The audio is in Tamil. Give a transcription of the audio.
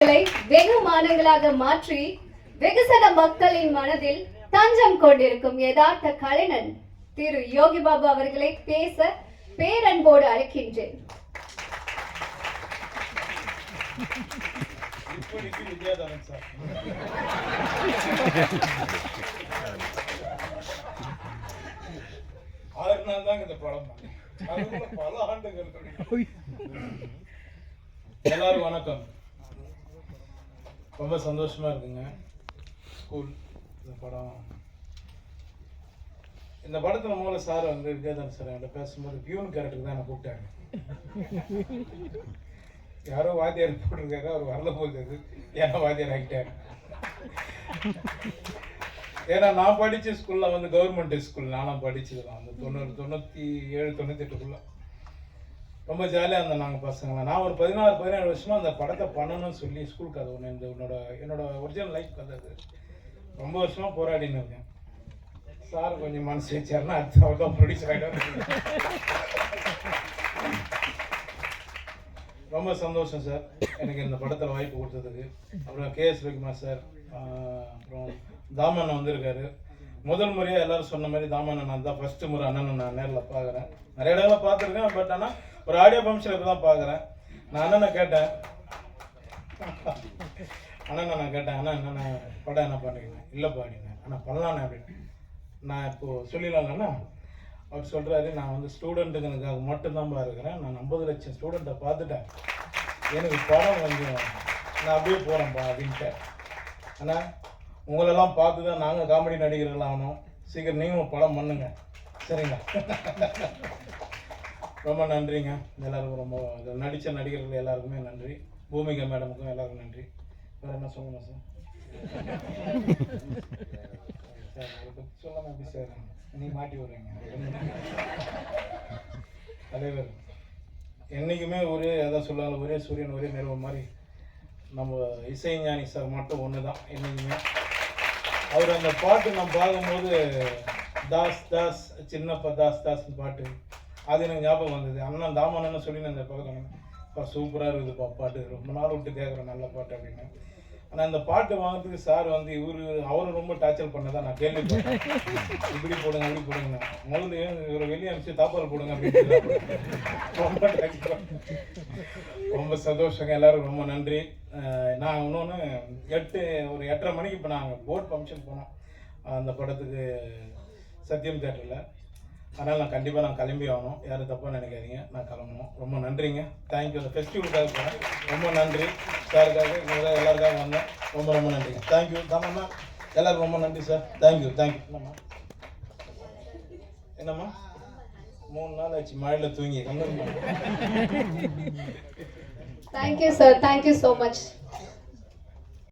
வெகு மாதங்களாக மாற்றி வெகுசன மக்களின் மனதில் தஞ்சம் கொண்டிருக்கும் யதார்த்த கலைஞன் திரு யோகி பாபு அவர்களை பேச பேரன்போடு அழைக்கின்றேன். எல்லாரும் வணக்கம். ரொம்ப சந்தோஷமா இருக்குங்க. ஸ்கூல் இந்த படத்துல மூல சார் வந்து விஜயதாஸ் சார் என்கிட்ட பேசும்போது பியூன் கேரக்டருக்கு தான் நான் கூப்பிட்டாங்க. யாரோ வாத்தியார் போட்டிருக்காரு, அவர் வரல போகுது, ஏன்னா வாத்தியார் ஆகிட்டாரு. ஏன்னா நான் படித்த ஸ்கூலில் வந்து கவர்மெண்ட் ஸ்கூல், நானும் படிச்சதுலாம் வந்து 97 98 ரொம்ப ஜாலியாக இருந்தோம் நாங்கள் பசங்களாம். நான் ஒரு 16 வருஷமாக அந்த படத்தை பண்ணணும்னு சொல்லி ஸ்கூல் கதை ஒன்று என்னோட ஒரிஜினல் லைஃப் கதை அது. ரொம்ப வருஷமாக போராடின்னு இருக்கேன். சார் கொஞ்சம் மனசு வச்சாருன்னா அடுத்த வருடம் ப்ரொடியூசர் ஆகிடும். ரொம்ப சந்தோஷம் சார் எனக்கு இந்த படத்தில் வாய்ப்பு கொடுத்ததுக்கு. அப்புறம் KS ரவிக்குமார் சார், அப்புறம் தாமண்ணன் வந்திருக்காரு. முதல் முறையாக எல்லோரும் சொன்ன மாதிரி தாமண்ணன் நான் தான் ஃபஸ்ட்டு முறை அண்ணனை நான் நேரில் பார்க்குறேன். நிறைய இடங்களை பார்த்துருக்கேன், பட் ஆனால் ஒரு ஆடியோ ஃபங்க்ஷனுக்கு தான் பார்க்குறேன். நான் அண்ணனை கேட்டேன், அண்ணா என்னென்ன படம் என்ன பண்ணிக்கிறேன், இல்லைப்பா அப்படின்னேன். ஆனால் பண்ணலானே அப்படின்னு நான் இப்போது சொல்லிடலாம்ண்ணா. அவர் சொல்கிறாரு, நான் வந்து ஸ்டூடெண்ட்டுங்களுக்காக மட்டும்தான் இருக்கிறேன். நான் 50 லட்சம் ஸ்டூடெண்ட்டை பார்த்துட்டேன், எனக்கு படம் கொஞ்சம் நான் அப்படியே போகிறேன்ப்பா அப்படின்ட்டு. ஆனால் உங்களெல்லாம் பார்த்து தான் நாங்கள் காமெடி நடிகர்கள் ஆகணும். சீக்கிரம் நீங்களும் படம் பண்ணுங்க, சரிங்களா? ரொம்ப நன்றிங்க எல்லாருக்கும். ரொம்ப நடித்த நடிகர்கள் எல்லாருக்குமே நன்றி. பூமிகா மேடமுக்கும் எல்லாருக்கும் நன்றி. வேறு என்ன சொல்லணும் சார்? சார் அதை பற்றி சொல்லாமல் எப்படி சார் நீ மாட்டி விடுறீங்க? தலைவர் என்றைக்குமே ஒரே எதாவது சொல்லாலும் ஒரே சூரியன் ஒரே நிறுவனம் மாதிரி நம்ம இசைஞானி சார் மட்டும் ஒன்று தான் என்றைக்குமே. அவர் அந்த பாட்டு நான் பார்க்கும்போது தாஸ் தாஸ் சின்னப்பா தாஸ் தாஸ்ன்னு பாட்டு அது எனக்கு ஞாபகம் வந்தது. அண்ணன் தாமண்ணன்னு சொல்லி நான் இந்த பக்கம் சூப்பராக இருக்குதுப்பா பாட்டு, ரொம்ப நாள் விட்டு கேட்குறேன் நல்ல பாட்டு அப்படின்னு. ஆனால் இந்த பாட்டு வாங்கிறதுக்கு சார் வந்து அவரும் ரொம்ப டார்ச்சர் பண்ணதான் நான் கேள்விப்பட்டேன். இப்படி போடுங்க அப்படி போடுங்க, முதல்ல இவரை வெளியே அனுப்பிச்சு தாப்பால் போடுங்க அப்படின்னு. ரொம்ப டார்ச்சர். ரொம்ப சந்தோஷங்க, எல்லாரும் ரொம்ப நன்றி. நான் இன்னொன்று ஒரு 8:30 மணிக்கு இப்போ நாங்கள் போர்ட் ஃபங்க்ஷன் போனோம் அந்த படத்துக்கு சத்யம் தேட்டரில். அதனால் நான் கண்டிப்பாக கிளம்பி ஆகணும், யாரும் தப்பாக நினைக்காதீங்க, நான் கிளம்பணும். ரொம்ப நன்றிங்க, தேங்க்யூ. அந்த ஃபெஸ்டிவலுக்காக போனேன், ரொம்ப நன்றி. சாருக்காக எல்லாருக்காக வந்தேன், ரொம்ப ரொம்ப நன்றிங்க. தேங்க்யூ தாமண்ணா, எல்லாருக்கும் ரொம்ப நன்றி சார். தேங்க்யூ. என்னம்மா 3 நாள் ஆச்சு மழையில் தூங்கி. Thank you sir, thank you so much.